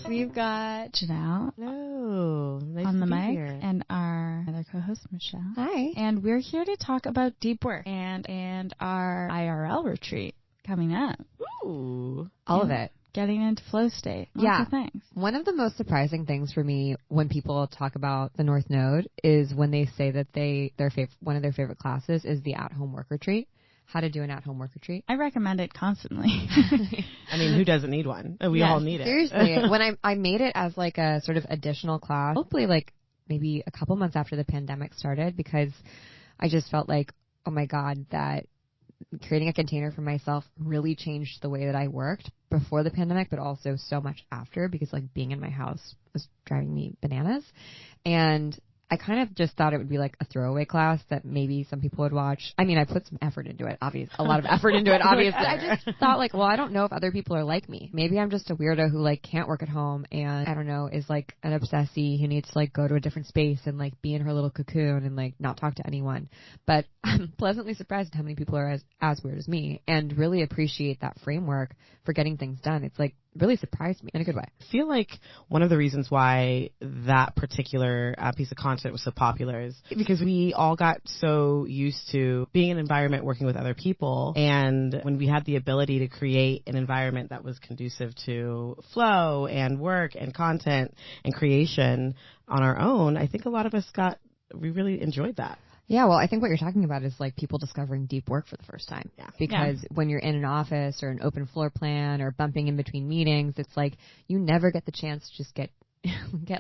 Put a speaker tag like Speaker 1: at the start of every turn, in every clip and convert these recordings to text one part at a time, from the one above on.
Speaker 1: we've got Janelle.
Speaker 2: Hello. Nice
Speaker 1: on
Speaker 2: to
Speaker 1: the
Speaker 2: be
Speaker 1: mic
Speaker 2: here.
Speaker 1: and our other co-host, Michelle.
Speaker 3: Hi.
Speaker 1: And we're here to talk about deep work and our IRL retreat coming up.
Speaker 2: Ooh.
Speaker 3: All of it.
Speaker 1: Getting into flow state. Lots of things.
Speaker 3: One of the most surprising things for me when people talk about the North Node is when they say that one of their favorite classes is the at-home work retreat. How to do an at-home work retreat.
Speaker 1: I recommend it constantly.
Speaker 2: I mean, who doesn't need one? We all need it.
Speaker 3: Seriously. When I made it as like a sort of additional class, hopefully like maybe a couple months after the pandemic started, because I just felt like, oh my God, that creating a container for myself really changed the way that I worked before the pandemic, but also so much after, because like being in my house was driving me bananas. And I kind of just thought it would be like a throwaway class that maybe some people would watch. I mean, I put some effort into it, a lot of effort into it, obviously. I just thought like, well, I don't know if other people are like me. Maybe I'm just a weirdo who like can't work at home and I don't know, is like an obsessee who needs to like go to a different space and like be in her little cocoon and like not talk to anyone. But I'm pleasantly surprised at how many people are as weird as me and really appreciate that framework for getting things done. It's like really surprised me in a good way.
Speaker 2: I feel like one of the reasons why that particular piece of content was so popular is because we all got so used to being in an environment working with other people, and when we had the ability to create an environment that was conducive to flow and work and content and creation on our own, I think a lot of us we really enjoyed that.
Speaker 3: Yeah, well, I think what you're talking about is like people discovering deep work for the first time.
Speaker 2: Yeah.
Speaker 3: Because when you're in an office or an open floor plan or bumping in between meetings, it's like you never get the chance to just get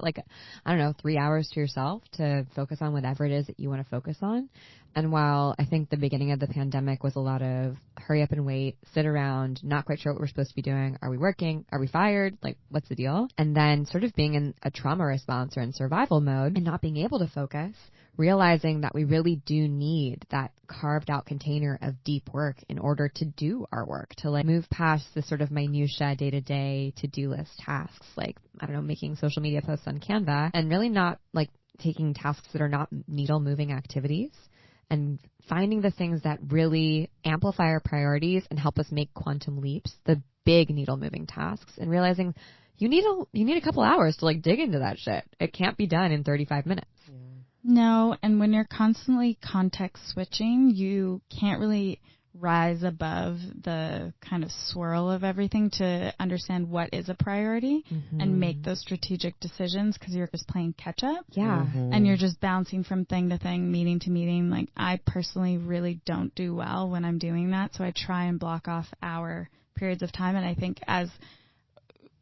Speaker 3: like, 3 hours to yourself to focus on whatever it is that you want to focus on. And while I think the beginning of the pandemic was a lot of hurry up and wait, sit around, not quite sure what we're supposed to be doing. Are we working? Are we fired? Like, what's the deal? And then sort of being in a trauma response or in survival mode and not being able to focus, realizing that we really do need that carved out container of deep work in order to do our work, to like move past the sort of minutia day-to-day to-do list tasks, like, making social media posts on Canva, and really not like taking tasks that are not needle moving activities and finding the things that really amplify our priorities and help us make quantum leaps, the big needle moving tasks, and realizing you need a couple hours to like dig into that shit. It can't be done in 35 minutes.
Speaker 2: Yeah.
Speaker 1: No, and when you're constantly context switching, you can't really rise above the kind of swirl of everything to understand what is a priority and make those strategic decisions, because you're just playing catch up.
Speaker 3: Yeah.
Speaker 1: And you're just bouncing from thing to thing, meeting to meeting. Like, I personally really don't do well when I'm doing that, so I try and block off hour periods of time. And I think as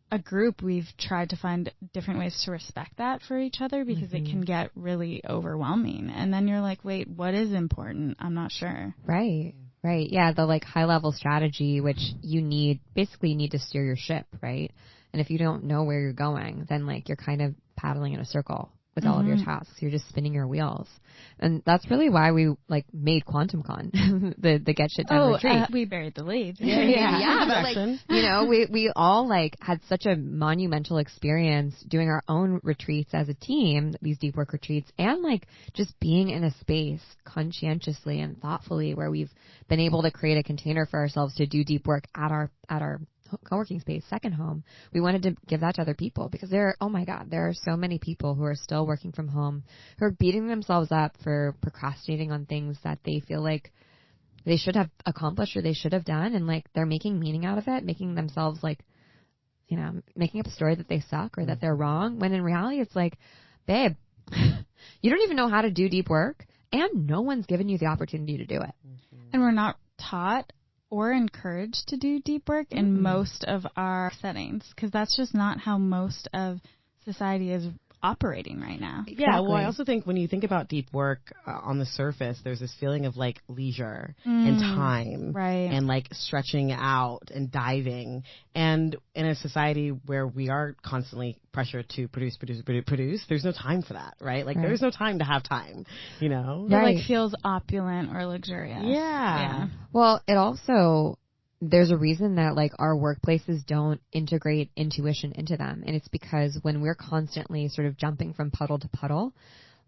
Speaker 1: a group, we've tried to find different ways to respect that for each other, because it can get really overwhelming. And then you're like, wait, what is important? I'm not sure.
Speaker 3: Right. Yeah, the like high level strategy, which you need to steer your ship, right? And if you don't know where you're going, then like you're kind of paddling in a circle with all of your tasks. You're just spinning your wheels. And that's really why we like made QuantumCon, the Get Shit Done retreat.
Speaker 1: We buried the lead.
Speaker 3: Yeah, but like, we all like had such a monumental experience doing our own retreats as a team, these deep work retreats, and like just being in a space conscientiously and thoughtfully where we've been able to create a container for ourselves to do deep work at our co-working space, second home. We wanted to give that to other people, because there are so many people who are still working from home, who are beating themselves up for procrastinating on things that they feel like they should have accomplished or they should have done, and like they're making meaning out of it, making themselves like, making up a story that they suck or that they're wrong, when in reality it's like, babe, you don't even know how to do deep work, and no one's given you the opportunity to do it.
Speaker 1: And we're not taught or encouraged to do deep work in most of our settings, because that's just not how most of society is operating right now.
Speaker 2: Exactly. Yeah, well, I also think when you think about deep work on the surface, there's this feeling of like leisure and time,
Speaker 1: right,
Speaker 2: and like stretching out and diving. And in a society where we are constantly pressured to produce, there's no time for that, right? Like there's no time to have time,
Speaker 1: It like feels opulent or luxurious.
Speaker 2: Yeah.
Speaker 3: Well, it also, there's a reason that like our workplaces don't integrate intuition into them. And it's because when we're constantly sort of jumping from puddle to puddle,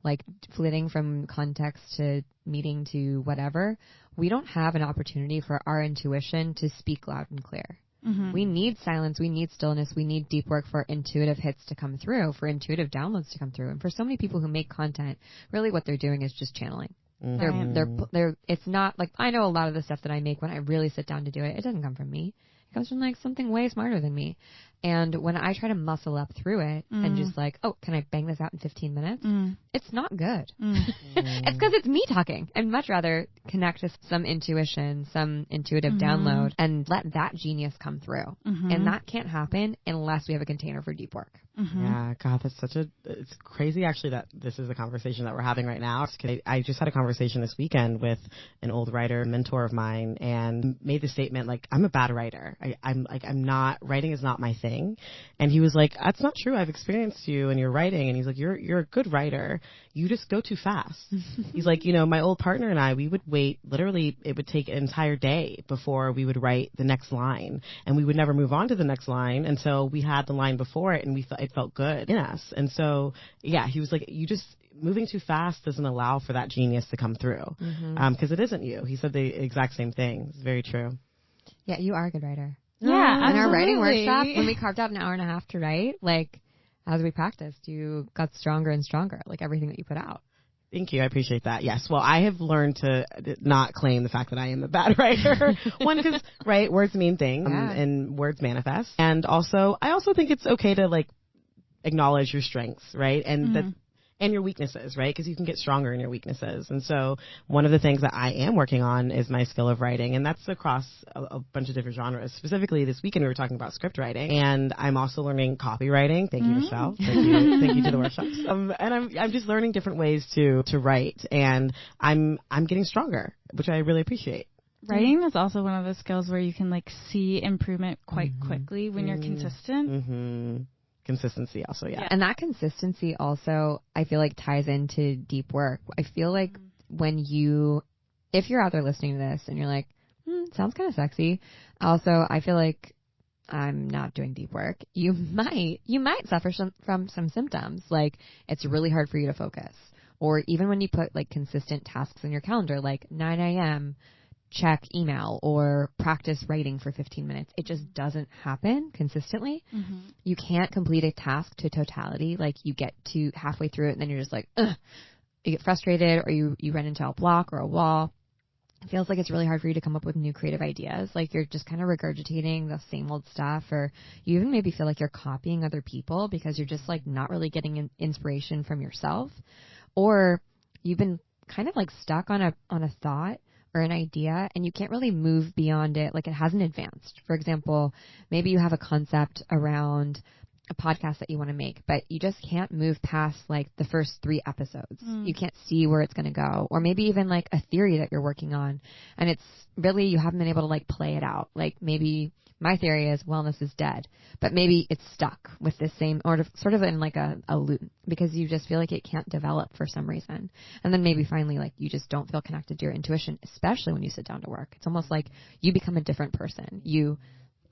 Speaker 3: like flitting from context to meeting to whatever, we don't have an opportunity for our intuition to speak loud and clear.
Speaker 1: Mm-hmm.
Speaker 3: We need silence. We need stillness. We need deep work for intuitive hits to come through, for intuitive downloads to come through. And for so many people who make content, really what they're doing is just channeling.
Speaker 2: Mm-hmm.
Speaker 3: They're, it's not like, I know a lot of the stuff that I make when I really sit down to do it, it doesn't come from me. It comes from like something way smarter than me. And when I try to muscle up through it and just like, oh, can I bang this out in 15 minutes? It's not good. It's because it's me talking. I'd much rather connect to some intuition, some intuitive download, and let that genius come through. And that can't happen unless we have a container for deep work.
Speaker 2: Yeah, God, it's crazy actually that this is the conversation that we're having right now. I just had a conversation this weekend with an old writer, mentor of mine, and made the statement like, I'm a bad writer. Writing is not my thing. And he was like, that's not true. I've experienced you and your writing. And he's like, you're a good writer. You just go too fast. He's like, my old partner and I, we would wait, literally, it would take an entire day before we would write the next line. And we would never move on to the next line until we had the line before it and it felt good in us. And so, yeah, he was like, moving too fast doesn't allow for that genius to come through. Because it isn't you. He said the exact same thing. It's very true.
Speaker 3: Yeah, you are a good writer.
Speaker 1: Yeah,
Speaker 3: in our writing workshop, when we carved out an hour and a half to write, like, as we practiced, you got stronger and stronger, like everything that you put out.
Speaker 2: Thank you. I appreciate that. Yes. Well, I have learned to not claim the fact that I am a bad writer. One, because, right, words mean things and words manifest. And also, I also think it's okay to, like, acknowledge your strengths, right? And and your weaknesses, right? Because you can get stronger in your weaknesses. And so one of the things that I am working on is my skill of writing, and that's across a bunch of different genres. Specifically, this weekend we were talking about script writing, and I'm also learning copywriting. Thank you, Michelle. Thank you to the workshops. And I'm just learning different ways to write, and I'm getting stronger, which I really appreciate.
Speaker 1: Writing is also one of the skills where you can like see improvement quite quickly when you're consistent.
Speaker 2: Consistency also, yeah.
Speaker 3: And that consistency also, I feel like, ties into deep work. I feel like if you're out there listening to this and you're like, sounds kind of sexy. Also, I feel like I'm not doing deep work. You might suffer from some symptoms. Like, it's really hard for you to focus. Or even when you put like consistent tasks in your calendar, like 9 a.m., check email or practice writing for 15 minutes. It just doesn't happen consistently. You can't complete a task to totality. Like, you get to halfway through it and then you're just like, ugh. You get frustrated, or you run into a block or a wall. It feels like it's really hard for you to come up with new creative ideas. Like, you're just kind of regurgitating the same old stuff, or you even maybe feel like you're copying other people because you're just like not really getting inspiration from yourself, or you've been kind of like stuck on a thought or an idea, and you can't really move beyond it. Like, it hasn't advanced. For example, maybe you have a concept around a podcast that you want to make, but you just can't move past like the first 3 episodes. You can't see where it's going to go. Or maybe even like a theory that you're working on, and it's really, you haven't been able to like play it out. Like, maybe my theory is wellness is dead, but maybe it's stuck with this same, or sort of in like a loop, because you just feel like it can't develop for some reason. And then maybe finally, like, you just don't feel connected to your intuition, especially when you sit down to work. It's almost like you become a different person. You,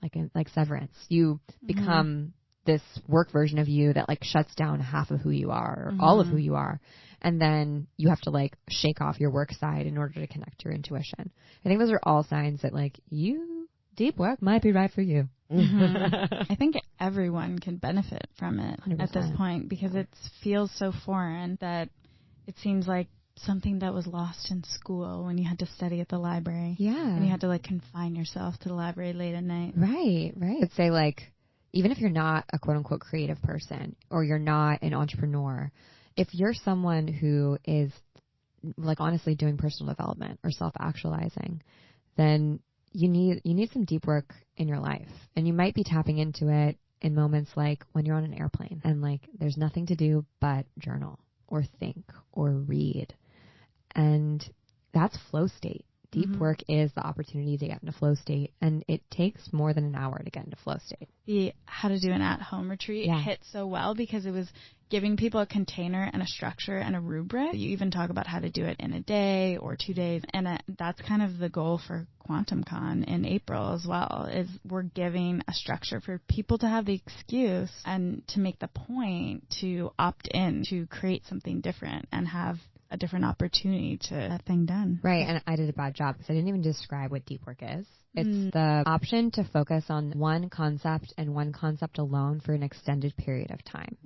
Speaker 3: like Severance, you become this work version of you that like shuts down half of who you are, or all of who you are. And then you have to like shake off your work side in order to connect to your intuition. I think those are all signs that like deep work might be right for you.
Speaker 1: I think everyone can benefit from it
Speaker 3: 100%.
Speaker 1: At this point, because it feels so foreign that it seems like something that was lost in school when you had to study at the library.
Speaker 3: Yeah.
Speaker 1: And you had to like confine yourself to the library late at night.
Speaker 3: Right. I'd say like, even if you're not a quote unquote creative person, or you're not an entrepreneur, if you're someone who is like honestly doing personal development or self-actualizing, then you need some deep work in your life. And you might be tapping into it in moments like when you're on an airplane and like there's nothing to do but journal or think or read. And that's flow state. Deep work is the opportunity to get into flow state, and it takes more than an hour to get into flow state.
Speaker 1: The How to Do an At-Home Retreat hit so well because it was giving people a container and a structure and a rubric. You even talk about how to do it in a day or 2 days, and that's kind of the goal for QuantumCon in April as well, is we're giving a structure for people to have the excuse and to make the point to opt in to create something different and have a different opportunity to get that thing done.
Speaker 3: Right. And I did a bad job because I didn't even describe what deep work is. It's the option to focus on one concept and one concept alone for an extended period of time.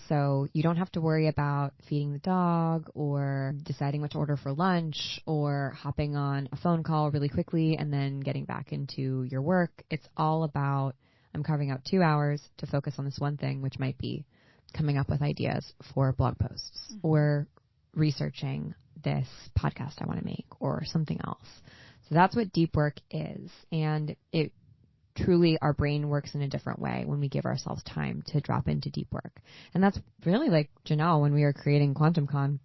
Speaker 3: So you don't have to worry about feeding the dog or deciding what to order for lunch or hopping on a phone call really quickly and then getting back into your work. It's all about, I'm carving out 2 hours to focus on this one thing, which might be coming up with ideas for blog posts or researching this podcast I want to make or something else. So that's what deep work is. And it truly, our brain works in a different way when we give ourselves time to drop into deep work. And that's really like Janelle, when we were creating QuantumCon,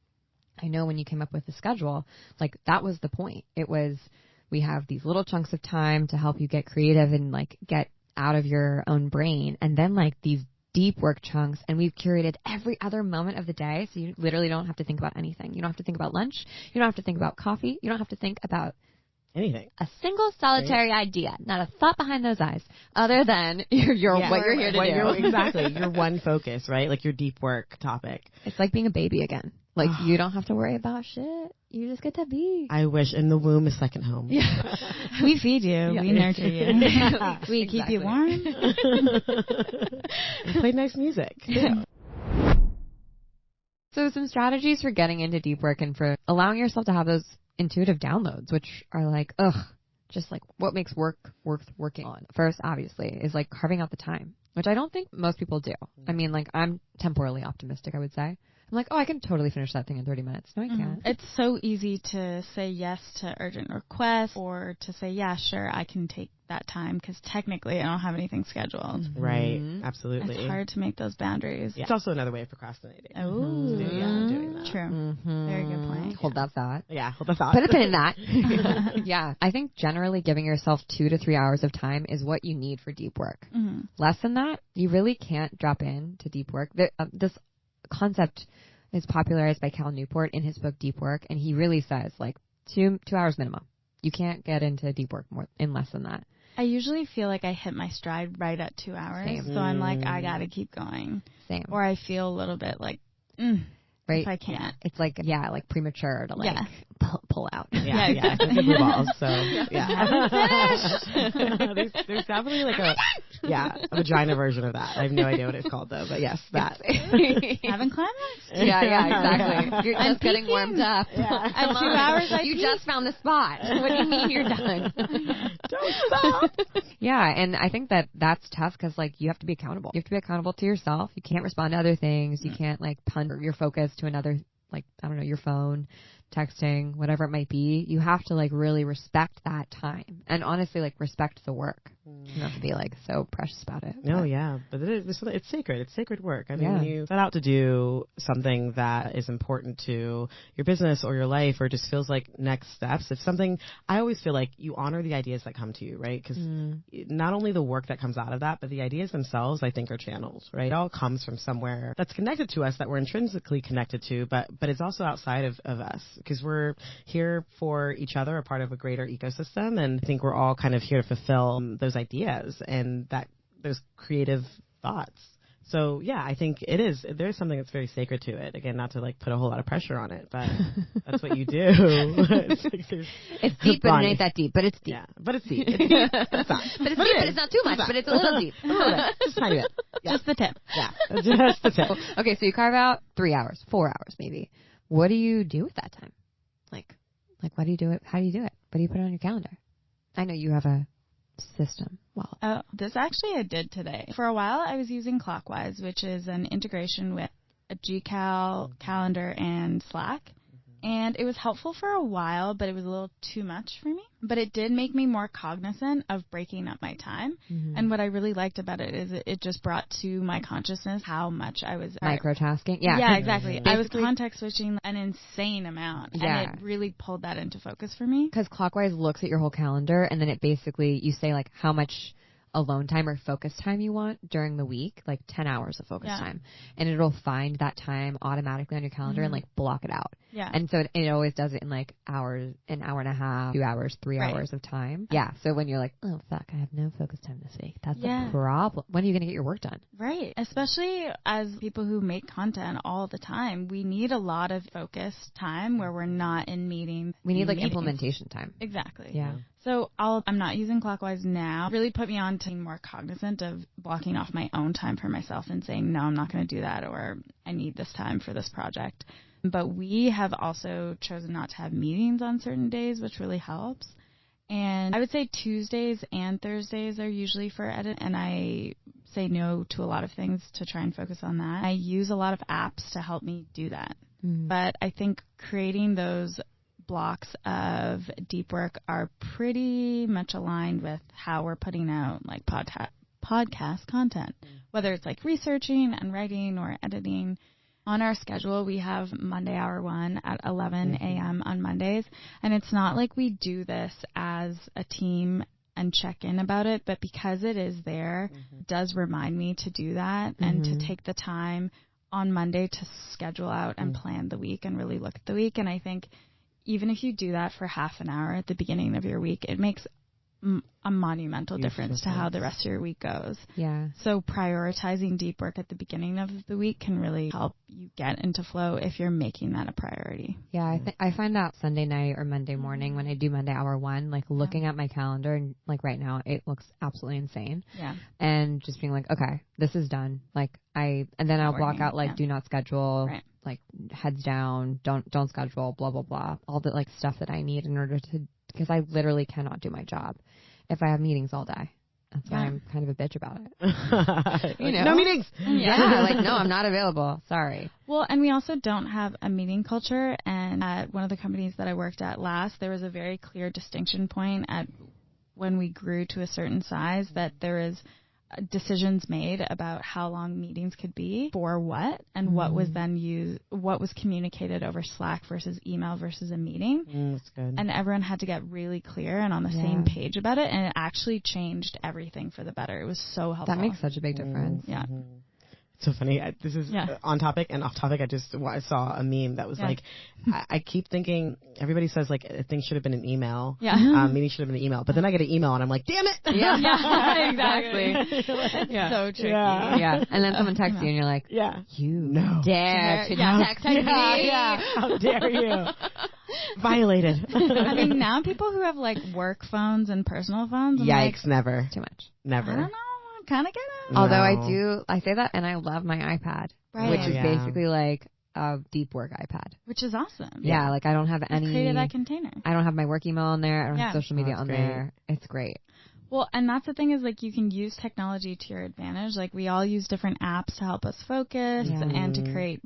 Speaker 3: I know when you came up with the schedule, like that was the point. It was, we have these little chunks of time to help you get creative and like get out of your own brain. And then like these deep work chunks, and we've curated every other moment of the day. So you literally don't have to think about anything. You don't have to think about lunch. You don't have to think about coffee. You don't have to think about
Speaker 2: anything.
Speaker 3: A single solitary idea, not a thought behind those eyes, other than what you're here to do.
Speaker 2: Exactly. Your one focus, right? Like your deep work topic.
Speaker 3: It's like being a baby again. Like you don't have to worry about shit. You just get to be.
Speaker 2: I wish. And the womb is second home.
Speaker 3: Yeah.
Speaker 1: We feed you. Yeah. We nurture you. We keep you warm.
Speaker 2: We play nice music.
Speaker 3: Yeah. So some strategies for getting into deep work and for allowing yourself to have those intuitive downloads, which are like, just like what makes work worth working on. First, obviously, is like carving out the time, which I don't think most people do. I mean, like I'm temporally optimistic, I would say. I'm like, I can totally finish that thing in 30 minutes. No, I can't.
Speaker 1: It's so easy to say yes to urgent requests or to say, yeah, sure, I can take that time because technically I don't have anything scheduled.
Speaker 2: Right. Absolutely.
Speaker 1: It's hard to make those boundaries.
Speaker 2: Yeah. It's also another way of procrastinating.
Speaker 1: Oh,
Speaker 2: doing that.
Speaker 1: True. Very good point.
Speaker 3: Hold that thought.
Speaker 2: Yeah, hold that thought.
Speaker 3: Put a pin in that. Yeah. I think generally giving yourself 2 to 3 hours of time is what you need for deep work. Less than that, you really can't drop into deep work. This concept is popularized by Cal Newport in his book Deep Work, and he really says like 2 hours minimum. You can't get into deep work more in less than that.
Speaker 1: I usually feel like I hit my stride right at 2 hours.
Speaker 3: Same.
Speaker 1: So I'm like, I got to keep going.
Speaker 3: Same.
Speaker 1: Or I feel a little bit like,
Speaker 3: right?
Speaker 1: If I can't.
Speaker 3: It's like, like premature to like pull out.
Speaker 2: Yeah. It's blue balls, so there's definitely like a vagina version of that. I have no idea what it's called though, but yes, that.
Speaker 1: Haven't climaxed?
Speaker 3: Yeah, exactly. You're just getting warmed up.
Speaker 1: Yeah. At 2 hours,
Speaker 3: you just found the spot. What do you mean you're done?
Speaker 2: Don't stop.
Speaker 3: Yeah, and I think that's tough because like you have to be accountable. You have to be accountable to yourself. You can't respond to other things. You can't like punt your focus to another, like, I don't know, your phone, texting, whatever it might be. You have to like really respect that time and honestly like respect the work. You don't have to be like so precious about it.
Speaker 2: No, but it's sacred. It's sacred work. I mean, when you set out to do something that is important to your business or your life or just feels like next steps, it's something I always feel like you honor the ideas that come to you, right? Because not only the work that comes out of that, but the ideas themselves, I think, are channels, right? It all comes from somewhere that's connected to us, that we're intrinsically connected to, but it's also outside of us because we're here for each other, a part of a greater ecosystem, and I think we're all kind of here to fulfill those ideas and those creative thoughts. So I think there's something that's very sacred to it. Again, not to like put a whole lot of pressure on it, but that's what you do. It's
Speaker 3: deep, but it ain't that deep, but it's deep.
Speaker 2: Yeah, but it's deep. It's deep. It's not.
Speaker 3: But it's deep, but it's not too much, but it's a little deep.
Speaker 2: A little bit. Just a tiny bit. Yeah.
Speaker 1: Just the tip.
Speaker 2: Yeah, just the tip.
Speaker 3: Okay, so you carve out 3 hours, 4 hours maybe. What do you do with that time? Like what do you do it? How do you do it? What do you put on your calendar? I know you have a system.
Speaker 1: Well, this actually I did today. For a while, I was using Clockwise, which is an integration with a GCal, calendar, and Slack. And it was helpful for a while, but it was a little too much for me. But it did make me more cognizant of breaking up my time. And what I really liked about it is it just brought to my consciousness how much I was
Speaker 3: microtasking. Yeah.
Speaker 1: Yeah, exactly. I was context switching an insane amount. Yeah. And it really pulled that into focus for me.
Speaker 3: Because Clockwise looks at your whole calendar, and then it basically, you say like how much alone time or focus time you want during the week, like 10 hours of focus time. And it'll find that time automatically on your calendar and like block it out.
Speaker 1: Yeah.
Speaker 3: And so it always does it in like hours, an hour and a half, 2 hours, 3 hours of time. Yeah. So when you're like, oh, fuck, I have no focus time this week. That's a problem. When are you going to get your work done?
Speaker 1: Right. Especially as people who make content all the time, we need a lot of focused time where we're not in meetings.
Speaker 3: We need like implementation time.
Speaker 1: Exactly.
Speaker 3: Yeah.
Speaker 1: So I'm not using Clockwise now. It really put me on to being more cognizant of blocking off my own time for myself and saying, no, I'm not going to do that, or I need this time for this project. But we have also chosen not to have meetings on certain days, which really helps. And I would say Tuesdays and Thursdays are usually for edit, and I say no to a lot of things to try and focus on that. I use a lot of apps to help me do that. But I think creating those blocks of deep work are pretty much aligned with how we're putting out like podcast content, whether it's like researching and writing or editing. On our schedule, we have Monday Hour 1 at 11 a.m. on Mondays, and it's not like we do this as a team and check in about it, but because it is there, it does remind me to do that and to take the time on Monday to schedule out and plan the week and really look at the week. And I think even if you do that for half an hour at the beginning of your week, it makes a monumental difference to how the rest of your week goes.
Speaker 3: Yeah.
Speaker 1: So prioritizing deep work at the beginning of the week can really help you get into flow if you're making that a priority.
Speaker 3: Yeah, I find that Sunday night or Monday morning when I do Monday Hour 1, like looking at my calendar and like right now it looks absolutely insane.
Speaker 1: Yeah.
Speaker 3: And just being like, okay, this is done. Like and then I'll block out like do not schedule, like heads down, don't schedule, blah blah blah, all the like stuff that I need in order to, because I literally cannot do my job if I have meetings all day. That's why I'm kind of a bitch about it. You know?
Speaker 2: No meetings.
Speaker 3: Yeah, like, no, I'm not available. Sorry.
Speaker 1: Well, and we also don't have a meeting culture. And at one of the companies that I worked at last, there was a very clear distinction point at when we grew to a certain size that there is decisions made about how long meetings could be for what and what was then used, what was communicated over Slack versus email versus a meeting.
Speaker 2: That's good.
Speaker 1: And everyone had to get really clear and on the same page about it. And it actually changed everything for the better. It was so helpful.
Speaker 3: That makes such a big difference.
Speaker 1: Yeah.
Speaker 2: So funny. This is on topic and off topic. I saw a meme that was like, I keep thinking everybody says like things should have been an email.
Speaker 1: Yeah.
Speaker 2: Meeting should have been an email. But then I get an email and I'm like, damn it.
Speaker 1: Yeah, exactly. So tricky.
Speaker 3: Yeah. And then someone texts you and you're like, you dare to text me.
Speaker 2: How dare you? Violated.
Speaker 1: I mean, now people who have like work phones and personal phones.
Speaker 2: Yikes, never.
Speaker 3: Too much.
Speaker 2: Never.
Speaker 1: I don't know. Kind of get it.
Speaker 3: Although I say that and I love my iPad, which is basically like a deep work iPad.
Speaker 1: Which is awesome.
Speaker 3: Yeah, like I don't have any.
Speaker 1: Created that container.
Speaker 3: I don't have my work email on there. I don't have social media on there. It's great.
Speaker 1: Well, and that's the thing is like you can use technology to your advantage. Like we all use different apps to help us focus and to create,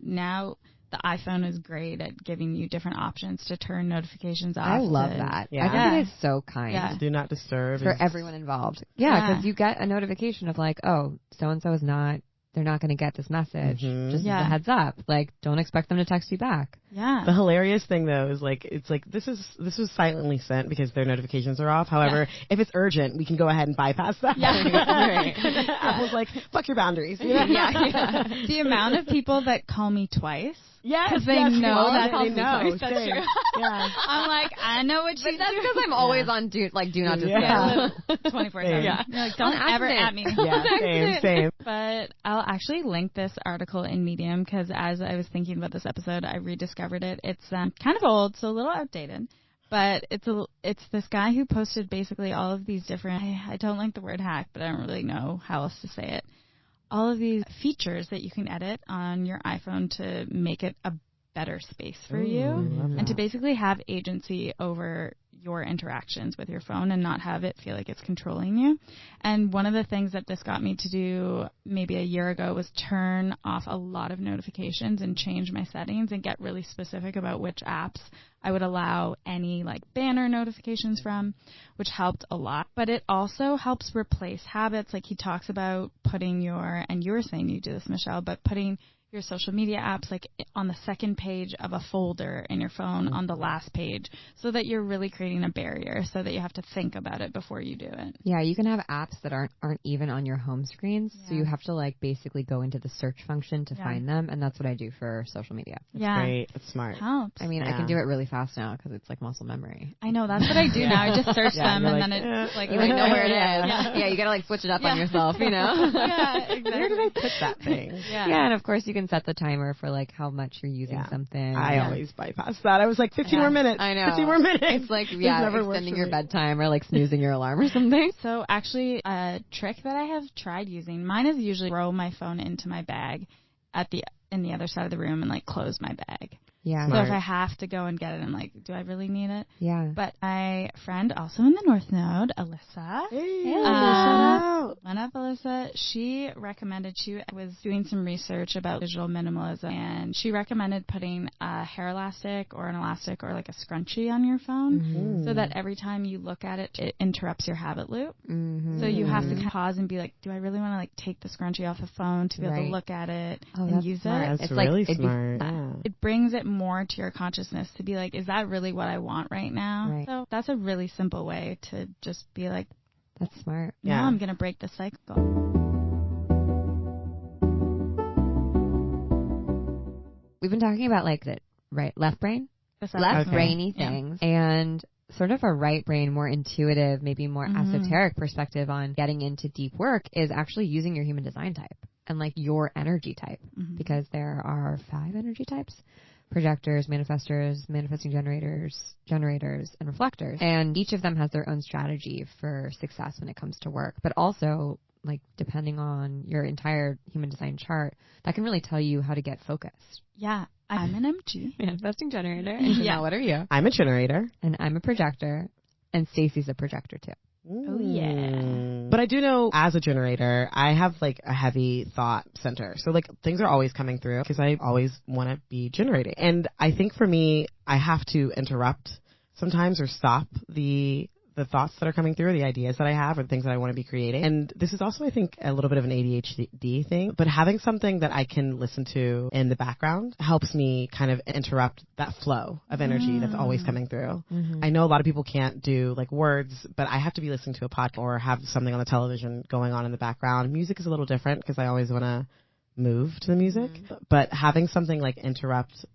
Speaker 1: now the iPhone is great at giving you different options to turn notifications off. I
Speaker 3: love that. Yeah. I think it's so kind.
Speaker 1: Yeah.
Speaker 2: Do not disturb.
Speaker 3: For everyone involved. Yeah, because you get a notification of like, oh, so-and-so is not, they're not going to get this message. Just as a heads up. Like, don't expect them to text you back.
Speaker 1: Yeah.
Speaker 2: The hilarious thing though is like, it's like this was silently sent because their notifications are off. However, if it's urgent, we can go ahead and bypass that.
Speaker 1: Yeah.
Speaker 2: Apple's like, fuck your boundaries.
Speaker 1: The amount of people that call me twice. Because they know that they know. That's true. Yeah. I'm like, I know what you do.
Speaker 3: That's because I'm always on do not disturb.
Speaker 1: 24/7. Yeah. You're like, don't ever at me.
Speaker 2: Yeah, same.
Speaker 1: But I'll actually link this article in Medium because as I was thinking about this episode, I rediscovered it. It's kind of old, so a little outdated. But it's this guy who posted basically all of these different, I don't like the word hack, but I don't really know how else to say it. All of these features that you can edit on your iPhone to make it a better space for you and to basically have agency over your interactions with your phone and not have it feel like it's controlling you. And one of the things that this got me to do maybe a year ago was turn off a lot of notifications and change my settings and get really specific about which apps I would allow any like banner notifications from, which helped a lot. But it also helps replace habits. Like he talks about putting and you were saying you do this, Michelle, but putting your social media apps like on the second page of a folder in your phone on the last page, so that you're really creating a barrier so that you have to think about it before you do it.
Speaker 3: Yeah, you can have apps that aren't even on your home screens, so you have to like basically go into the search function to find them, and that's what I do for social media.
Speaker 2: That's great. That's smart.
Speaker 1: It helps.
Speaker 3: I mean, I can do it really fast now because it's like muscle memory.
Speaker 1: I know, that's what I do now. I just search them and then it's like,
Speaker 3: you like know where it is. Yeah, you gotta like switch it up on yourself, you know?
Speaker 1: Yeah, exactly.
Speaker 2: Where did I put that thing?
Speaker 3: Yeah, and of course you can set the timer for like how much you're using something.
Speaker 2: I always bypass that. I was like 15 more minutes.
Speaker 3: I know.
Speaker 2: 15 more minutes.
Speaker 3: It's like, extending your bedtime or like snoozing your alarm or something.
Speaker 1: So actually a trick that I have tried using, mine is usually throw my phone into my bag in the other side of the room and like close my bag.
Speaker 3: Yeah.
Speaker 1: So if I have to go and get it, I'm like, do I really need it?
Speaker 3: Yeah.
Speaker 1: But my friend also in the North Node, Alyssa.
Speaker 2: Hey,
Speaker 1: shout
Speaker 2: out.
Speaker 1: One up, Alyssa. She recommended, she was doing some research about digital minimalism, and she recommended putting a hair elastic or an elastic or like a scrunchie on your phone so that every time you look at it, it interrupts your habit loop. So you have to kind of pause and be like, do I really want to like take the scrunchie off the phone to be able to look at it and use it?
Speaker 2: That's really smart.
Speaker 1: It brings it more to your consciousness to be like, is that really what I want right now?
Speaker 3: Right.
Speaker 1: So that's a really simple way to just be like,
Speaker 3: that's smart.
Speaker 1: Now I'm going to break the cycle.
Speaker 3: We've been talking about like the left brain, left brainy things, and sort of a right brain, more intuitive, maybe more esoteric perspective on getting into deep work is actually using your human design type and like your energy type, because there are 5 energy types: projectors, manifestors, manifesting generators, and reflectors. And each of them has their own strategy for success when it comes to work. But also, like, depending on your entire human design chart, that can really tell you how to get focused.
Speaker 1: Yeah. I'm an MG.
Speaker 3: Manifesting generator. And Janelle, what are you?
Speaker 2: I'm a generator.
Speaker 3: And I'm a projector. And Stacey's a projector, too.
Speaker 1: Oh, yeah.
Speaker 2: But I do know as a generator, I have like a heavy thought center. So like things are always coming through because I always want to be generating. And I think for me, I have to interrupt sometimes or stop the thoughts that are coming through, the ideas that I have or things that I want to be creating. And this is also, I think, a little bit of an ADHD thing, but having something that I can listen to in the background helps me kind of interrupt that flow of energy that's always coming through. I know a lot of people can't do like words, but I have to be listening to a podcast or have something on the television going on in the background. Music is a little different because I always want to move to the music, but having something like interrupt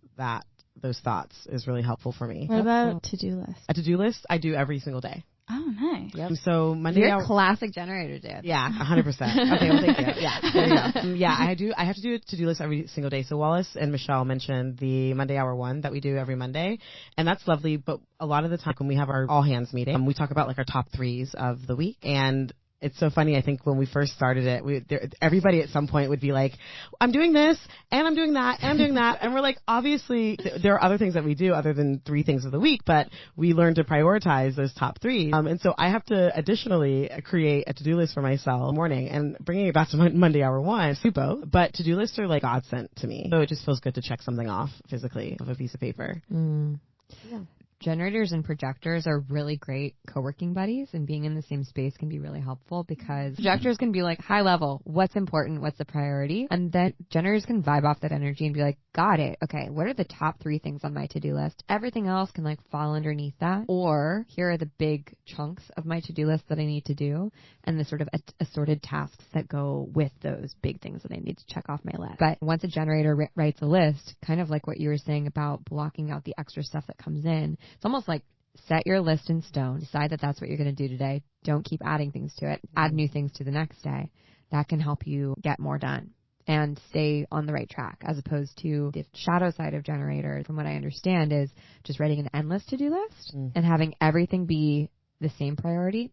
Speaker 2: those thoughts is really helpful for me.
Speaker 1: What about to-do list?
Speaker 2: A to-do list I do every single day.
Speaker 1: Oh, nice.
Speaker 2: Yep. So Monday,
Speaker 3: you're a classic generator, dude.
Speaker 2: Yeah, 100%. Okay, well, thank you. Yeah, there you go. Yeah, I have to do a to-do list every single day. So Wallace and Michelle mentioned the Monday Hour 1 that we do every Monday, and that's lovely. But a lot of the time when we have our all hands meeting, we talk about like our top 3s of the week, and it's so funny. I think when we first started it, everybody at some point would be like, I'm doing this, and I'm doing that, and I'm doing that. And we're like, obviously, there are other things that we do other than 3 things of the week, but we learn to prioritize those top 3. And so I have to additionally create a to-do list for myself in the morning, and bringing it back to Monday Hour 1, Supo. But to-do lists are like God sent to me. So it just feels good to check something off physically of a piece of paper.
Speaker 3: Yeah. Generators and projectors are really great co-working buddies, and being in the same space can be really helpful because projectors can be like high level, what's important, what's the priority, and then generators can vibe off that energy and be like, got it, okay, what are the top 3 things on my to-do list? Everything else can like fall underneath that, or here are the big chunks of my to-do list that I need to do, and the sort of assorted tasks that go with those big things that I need to check off my list. But once a generator writes a list, kind of like what you were saying about blocking out the extra stuff that comes in, it's almost like set your list in stone, decide that that's what you're going to do today. Don't keep adding things to it. Add new things to the next day. That can help you get more done and stay on the right track, as opposed to the shadow side of generator, from what I understand, is just writing an endless to-do list and having everything be the same priority,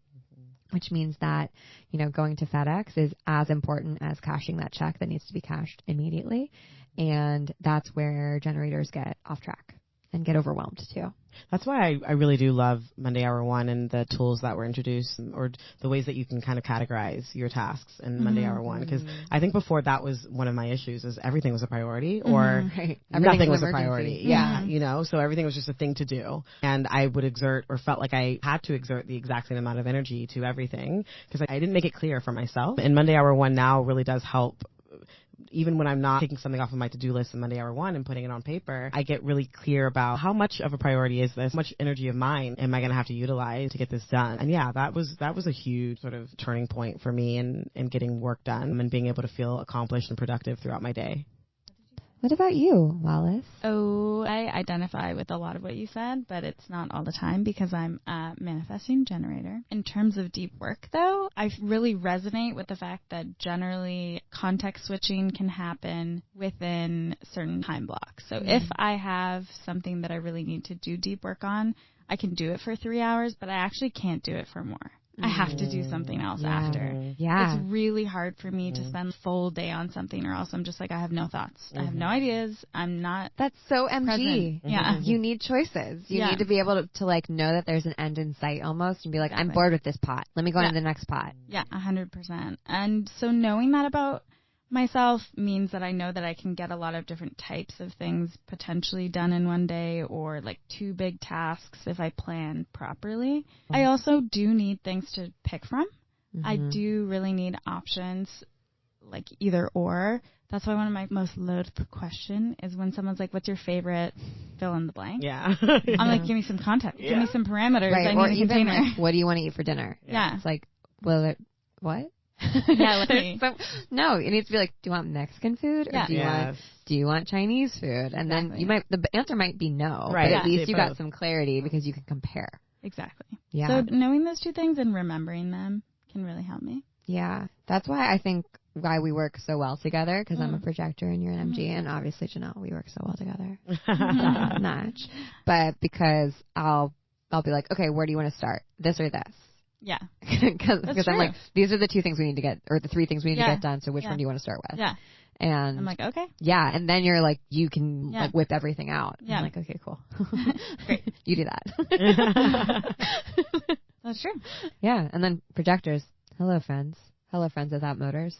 Speaker 3: which means that, you know, going to FedEx is as important as cashing that check that needs to be cashed immediately. And that's where generators get off track and get overwhelmed too.
Speaker 2: That's why I really do love Monday Hour 1 and the tools that were introduced, or the ways that you can kind of categorize your tasks in Monday Hour 1. Because I think before that was one of my issues, is everything was a priority or nothing was a priority. Yeah, you know, so everything was just a thing to do. And I would exert, or felt like I had to exert, the exact same amount of energy to everything because I didn't make it clear for myself. And Monday Hour 1 now really does help even when I'm not taking something off of my to-do list in Monday hour one and putting it on paper, I get really clear about how much of a priority is this, how much energy of mine am I going to have to utilize to get this done. And yeah, that was a huge sort of turning point for me in getting work done and being able to feel accomplished and productive throughout my day.
Speaker 3: What about you, Wallace?
Speaker 1: Oh, I identify with a lot of what you said, but it's not all the time because I'm a manifesting generator. In terms of deep work, though, I really resonate with the fact that generally context switching can happen within certain time blocks. So if I have something that I really need to do deep work on, I can do it for 3 hours, but I actually can't do it for more. I have to do something else after.
Speaker 3: Yeah.
Speaker 1: It's really hard for me to spend a full day on something, or else I'm just like, I have no thoughts. I have no ideas. I'm not.
Speaker 3: That's so MG.
Speaker 1: Present. Yeah.
Speaker 3: You need choices. You need to be able to like know that there's an end in sight almost and be like, I'm bored with this pot. Let me go into the next pot.
Speaker 1: Yeah, 100%. And so knowing that about myself means that I know that I can get a lot of different types of things potentially done in one day, or like 2 big tasks if I plan properly. I also do need things to pick from. I do really need options, like either or. That's why one of my most loaded question is when someone's like, what's your favorite fill in the blank?
Speaker 2: Yeah.
Speaker 1: I'm like, give me some context. Give me some parameters.
Speaker 3: Right.
Speaker 1: I
Speaker 3: Or
Speaker 1: need a
Speaker 3: even
Speaker 1: container.
Speaker 3: like, what do you want to eat for dinner?
Speaker 1: Yeah.
Speaker 3: It's like, well, what?
Speaker 1: Yeah, literally.
Speaker 3: So, no, it needs to be like, do you want Mexican food or do you want Chinese food? And then the answer might be no,
Speaker 2: right?
Speaker 3: But at least you got
Speaker 2: both.
Speaker 3: some clarity because you can compare.
Speaker 1: Exactly.
Speaker 3: Yeah.
Speaker 1: So knowing those 2 things and remembering them can really help me.
Speaker 3: Yeah, that's why I think why we work so well together, because I'm a projector and you're an MG, and obviously Janelle, we work so well together. Match, but because I'll be like, okay, where do you want to start? This or this?
Speaker 1: Yeah.
Speaker 3: Because I'm like, these are the 2 things we need to get, or the 3 things we need to get done. So which one do you want to start with?
Speaker 1: Yeah.
Speaker 3: And
Speaker 1: I'm like, okay.
Speaker 3: Yeah, and then you're like, you can like whip everything out. Yeah. I'm like, okay, cool.
Speaker 1: Great.
Speaker 3: You do that.
Speaker 1: That's true.
Speaker 3: Yeah, and then projectors. Hello, friends. Hello, friends without motors.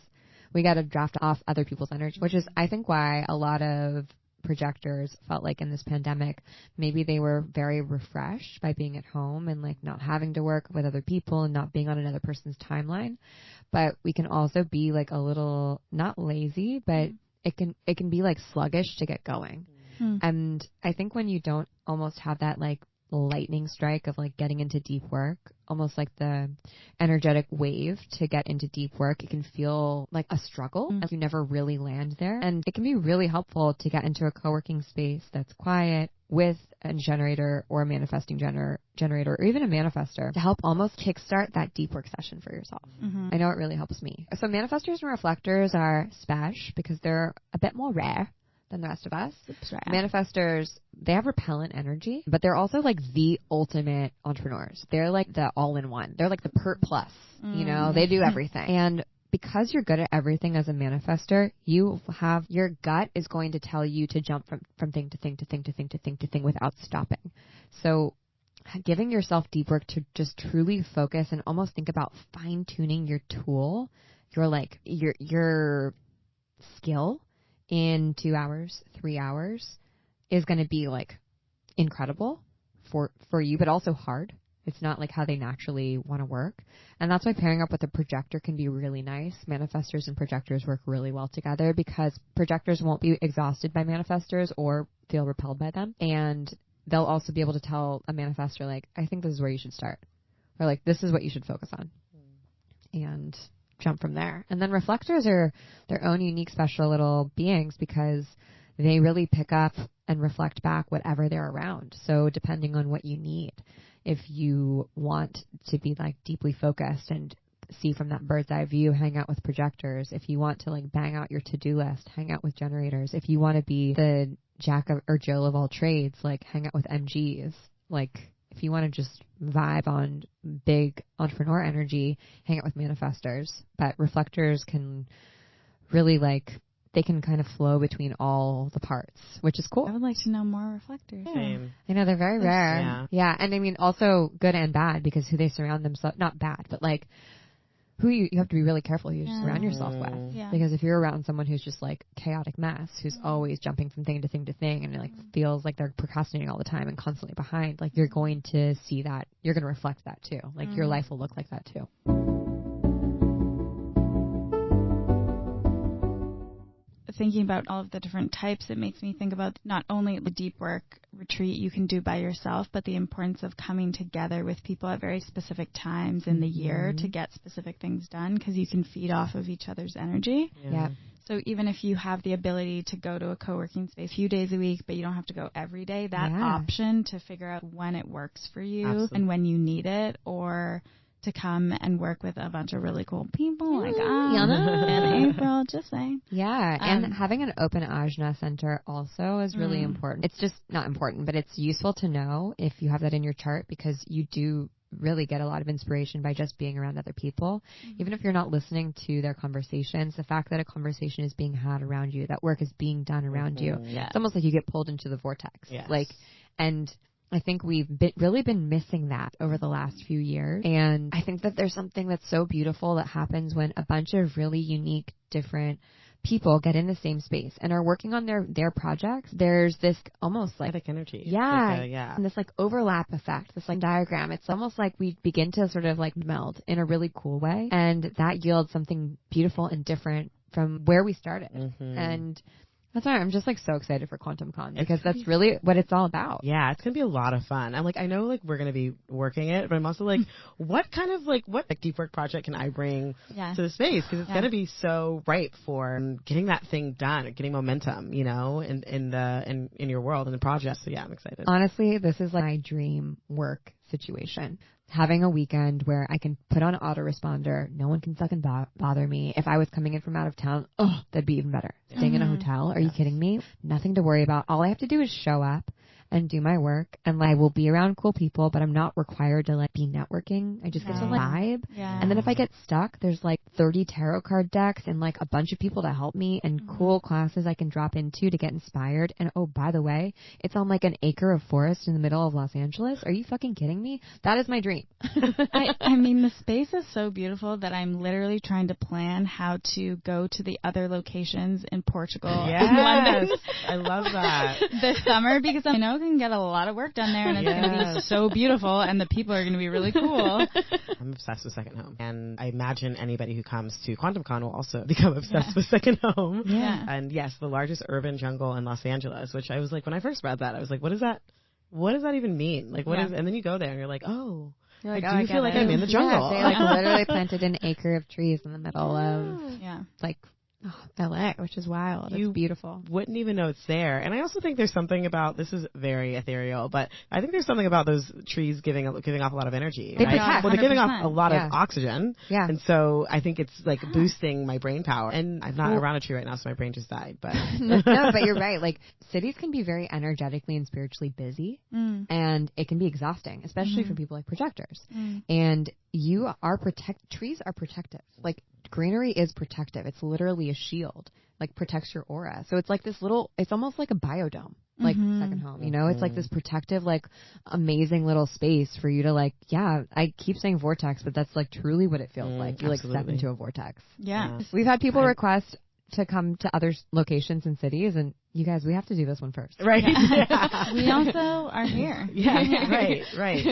Speaker 3: We got to draft off other people's energy, which is, I think, why a lot of projectors felt like in this pandemic, maybe they were very refreshed by being at home and like not having to work with other people and not being on another person's timeline. But we can also be like a little, not lazy, but it can be like sluggish to get going. And I think when you don't almost have that like lightning strike of like getting into deep work, almost like the energetic wave to get into deep work, it can feel like a struggle and you never really land there. And it can be really helpful to get into a co-working space that's quiet with a generator or a manifesting generator or even a manifester to help almost kickstart that deep work session for yourself. I know it really helps me. So manifestors and reflectors are special because they're a bit more rare than the rest of us. Manifestors, they have repellent energy, but they're also like the ultimate entrepreneurs. They're like the all-in-one. They're like the PERT plus, you know, they do everything. And because you're good at everything as a manifestor, you have, your gut is going to tell you to jump from thing to thing to thing to thing to thing to thing without stopping. So giving yourself deep work to just truly focus and almost think about fine-tuning your tool, your skill in 2 hours, 3 hours is going to be like incredible for you, but also hard. It's not like how they naturally want to work. And that's why pairing up with a projector can be really nice. Manifestors and projectors work really well together because projectors won't be exhausted by manifestors or feel repelled by them. And they'll also be able to tell a manifestor, like, I think this is where you should start. Or like, this is what you should focus on. And jump from there. And then reflectors are their own unique special little beings because they really pick up and reflect back whatever they're around. So depending on what you need, if you want to be like deeply focused and see from that bird's eye view, hang out with projectors. If you want to like bang out your to-do list, hang out with generators. If you want to be the jack of, or Jill of all trades, like hang out with MGs. Like if you want to just vibe on big entrepreneur energy, hang out with manifestors. But reflectors can really like, they can kind of flow between all the parts, which is cool.
Speaker 1: I would like to know more reflectors.
Speaker 2: Same.
Speaker 3: I know, they're very rare. Yeah. And I mean, also good and bad because who they surround themselves, not bad, but like who you have to be really careful who you surround yourself with.
Speaker 1: Yeah.
Speaker 3: Because if you're around someone who's just like chaotic mess, who's always jumping from thing to thing to thing and like feels like they're procrastinating all the time and constantly behind, like you're going to see that, you're going to reflect that too. Like your life will look like that too.
Speaker 1: thinking about all of the different types, it makes me think about not only the deep work retreat you can do by yourself, but the importance of coming together with people at very specific times in the year to get specific things done, because you can feed off of each other's energy.
Speaker 3: Yeah.
Speaker 1: So even if you have the ability to go to a co-working space a few days a week, but you don't have to go every day, that option to figure out when it works for you and when you need it, or to come and work with a bunch of really cool people like and April, just saying.
Speaker 3: Yeah, and having an open Ajna center also is really important. It's just not important, but it's useful to know if you have that in your chart, because you do really get a lot of inspiration by just being around other people. Even if you're not listening to their conversations, the fact that a conversation is being had around you, that work is being done around you, it's almost like you get pulled into the vortex. And I think we've really been missing that over the last few years. And I think that there's something that's so beautiful that happens when a bunch of really unique, different people get in the same space and are working on their projects. There's this almost like
Speaker 2: energy.
Speaker 3: And this like overlap effect, this like diagram. It's almost like we begin to sort of like meld in a really cool way. And that yields something beautiful and different from where we started. And that's why I'm just like so excited for Quantum Con, because that's really what it's all about.
Speaker 2: Yeah, it's going to be a lot of fun. I'm like, I know like we're going to be working it, but I'm also like, what kind of like, what deep work project can I bring to the space? Because it's going to be so ripe for getting that thing done, getting momentum, you know, in your world, in the project. So yeah, I'm excited.
Speaker 3: Honestly, this is like my dream work situation. Having a weekend where I can put on autoresponder, no one can fucking bother me. If I was coming in from out of town, that'd be even better. Staying in a hotel, are you kidding me? Nothing to worry about. All I have to do is show up and do my work, and I will be around cool people, but I'm not required to like be networking. I just get to like vibe. And then if I get stuck, there's like 30 tarot card decks and like a bunch of people to help me, and cool classes I can drop into to get inspired. And oh, by the way, it's on like an acre of forest in the middle of Los Angeles. Are you fucking kidding me? That is my dream.
Speaker 1: I mean, the space is so beautiful that I'm literally trying to plan how to go to the other locations in Portugal and London.
Speaker 2: I love that.
Speaker 1: This summer, because I know I can get a lot of work done there, and it's going to be so beautiful, and the people are going to be really cool.
Speaker 2: I'm obsessed with Second Home, and I imagine anybody who comes to Quantum Con will also become obsessed with Second Home. And yes, the largest urban jungle in Los Angeles, which I was like, when I first read that, I was like, what does that even mean? Like, what is, and then you go there and you're like, oh, you're like, I do feel like I'm in the jungle.
Speaker 3: They like literally planted an acre of trees in the middle of like LA, which is wild. It's beautiful.
Speaker 2: Wouldn't even know it's there. And I also think there's something about, this is very ethereal, but I think there's something about those trees giving off a lot of energy.
Speaker 3: They protect.
Speaker 2: Well, they're giving off a lot of oxygen.
Speaker 3: Yeah.
Speaker 2: And so I think it's like boosting my brain power. And I'm not around a tree right now, so my brain just died. But
Speaker 3: no, but you're right. Like, cities can be very energetically and spiritually busy, and it can be exhausting, especially for people like projectors. And trees are protective. Like, greenery is protective. It's literally a shield, like protects your aura. So it's like this it's almost like a biodome, like Second Home, you know? It's like this protective, like amazing little space for you to like, I keep saying vortex, but that's like truly what it feels like. You like step into a vortex.
Speaker 1: Yeah.
Speaker 3: We've had people request to come to other locations and cities, and you guys, we have to do this one first.
Speaker 2: Right.
Speaker 1: We also are here.
Speaker 2: Right.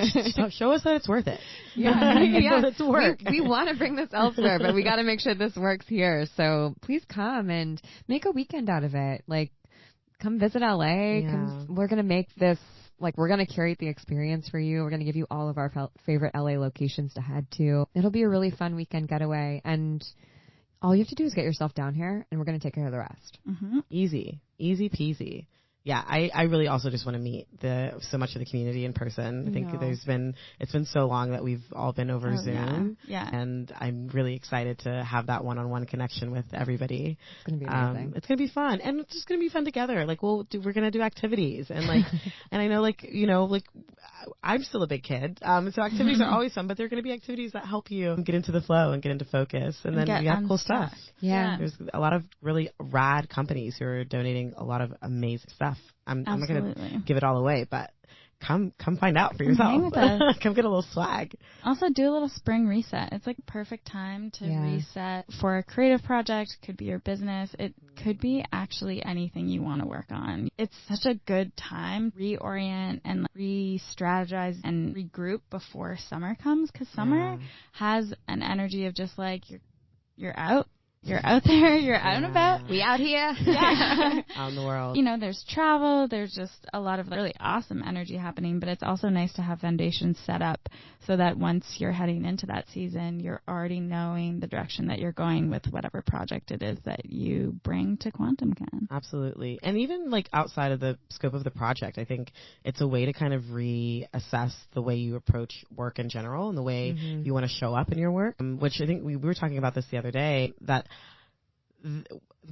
Speaker 2: Show us that it's worth it.
Speaker 3: It's work. We want to bring this elsewhere, but we got to make sure this works here. So please come and make a weekend out of it. Like, come visit LA. We're going to make this, like, we're going to curate the experience for you. We're going to give you all of our favorite LA locations to head to. It'll be a really fun weekend getaway, and all you have to do is get yourself down here, and we're going to take care of the rest.
Speaker 2: Easy peasy. Yeah, I really also just want to meet so much of the community in person. I think it's been so long that we've all been over Zoom.
Speaker 1: Yeah.
Speaker 2: And I'm really excited to have that one-on-one connection with everybody.
Speaker 3: It's going to be amazing.
Speaker 2: It's going to be fun, and it's just going to be fun together. Like, we're going to do activities, and like, and I know, like, you know, like, I'm still a big kid, so activities are always fun, but they're going to be activities that help you get into the flow and get into focus, and then we have cool stuff.
Speaker 3: Yeah.
Speaker 2: There's a lot of really rad companies who are donating a lot of amazing stuff. I'm not going to give it all away, but come find out for yourself.
Speaker 1: Hang with us.
Speaker 2: Come get a little swag.
Speaker 1: Also, do a little spring reset. It's like a perfect time to reset for a creative project. Could be your business. It could be actually anything you want to work on. It's such a good time to reorient and re-strategize and regroup before summer comes, because summer has an energy of just like you're out. You're out there, you're out and about.
Speaker 3: We out here.
Speaker 1: Yeah.
Speaker 2: Out in the world.
Speaker 1: You know, there's travel, there's just a lot of really awesome energy happening, but it's also nice to have foundations set up so that once you're heading into that season, you're already knowing the direction that you're going with whatever project it is that you bring to QuantumCon.
Speaker 2: Absolutely. And even like outside of the scope of the project, I think it's a way to kind of reassess the way you approach work in general and the way you want to show up in your work, which I think we were talking about this the other day, that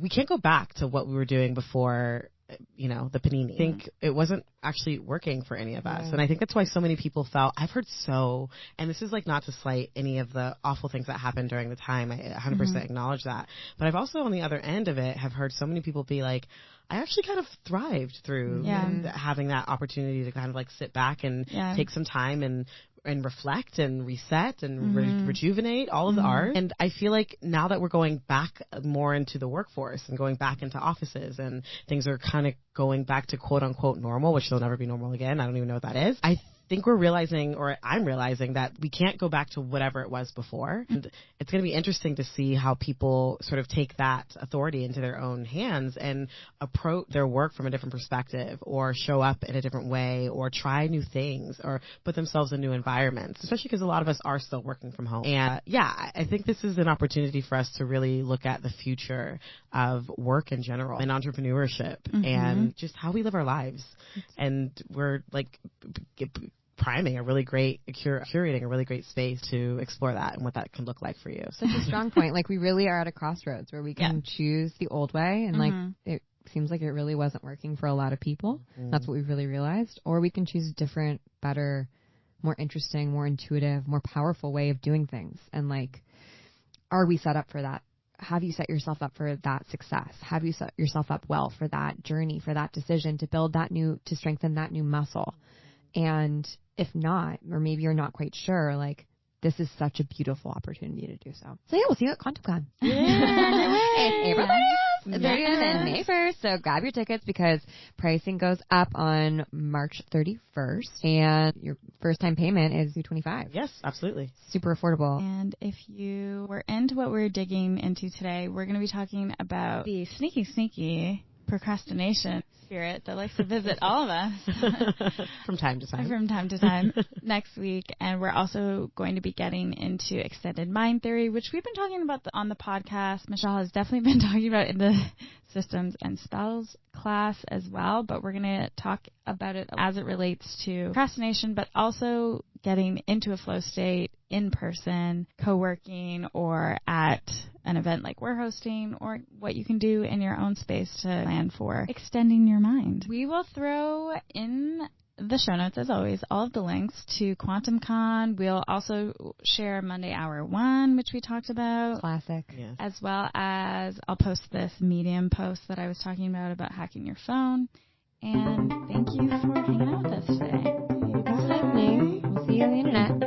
Speaker 2: we can't go back to what we were doing before, you know, the panini. I think it wasn't actually working for any of us. And I think that's why so many people felt, I've heard and this is like not to slight any of the awful things that happened during the time. I 100% acknowledge that. But I've also on the other end of it have heard so many people be like, I actually kind of thrived through having that opportunity to kind of like sit back and take some time and reflect and reset and rejuvenate all of the art. And I feel like now that we're going back more into the workforce and going back into offices and things are kind of going back to quote unquote normal, which will never be normal again. I don't even know what that is. I think we're realizing, or I'm realizing, that we can't go back to whatever it was before. And it's going to be interesting to see how people sort of take that authority into their own hands and approach their work from a different perspective, or show up in a different way, or try new things, or put themselves in new environments, especially because a lot of us are still working from home. And I think this is an opportunity for us to really look at the future of work in general and entrepreneurship and just how we live our lives. And we're like priming a really great, curating a really great space to explore that and what that can look like for you.
Speaker 3: Such a strong point. Like, we really are at a crossroads where we can choose the old way, and like it seems like it really wasn't working for a lot of people. That's what we've really realized. Or we can choose a different, better, more interesting, more intuitive, more powerful way of doing things. And like, are we set up for that? Have you set yourself up for that success? Have you set yourself up well for that journey, for that decision, to build that to strengthen that new muscle? And if not, or maybe you're not quite sure, like, this is such a beautiful opportunity to do so. So yeah, we'll see you at QuantumCon. It's April 30th and May 1st. So grab your tickets because pricing goes up on March 31st, and your first time payment is $225.
Speaker 2: Yes, absolutely.
Speaker 3: Super affordable.
Speaker 1: And if you were into what we're digging into today, we're going to be talking about the sneaky procrastination spirit that likes to visit all of us
Speaker 2: from time to time
Speaker 1: next week. And we're also going to be getting into extended mind theory, which we've been talking about on the podcast. Michelle has definitely been talking about in the systems and spells class as well, but we're going to talk about it as it relates to procrastination, but also getting into a flow state in person, co-working, or at an event like we're hosting, or what you can do in your own space to plan for extending your mind. We will throw in the show notes, as always, all of the links to QuantumCon. We'll also share Monday Hour 1, which we talked about.
Speaker 3: Classic.
Speaker 2: Yes.
Speaker 1: As well as I'll post this Medium post that I was talking about hacking your phone. And thank you for hanging out with us today.
Speaker 3: We'll see you on the internet.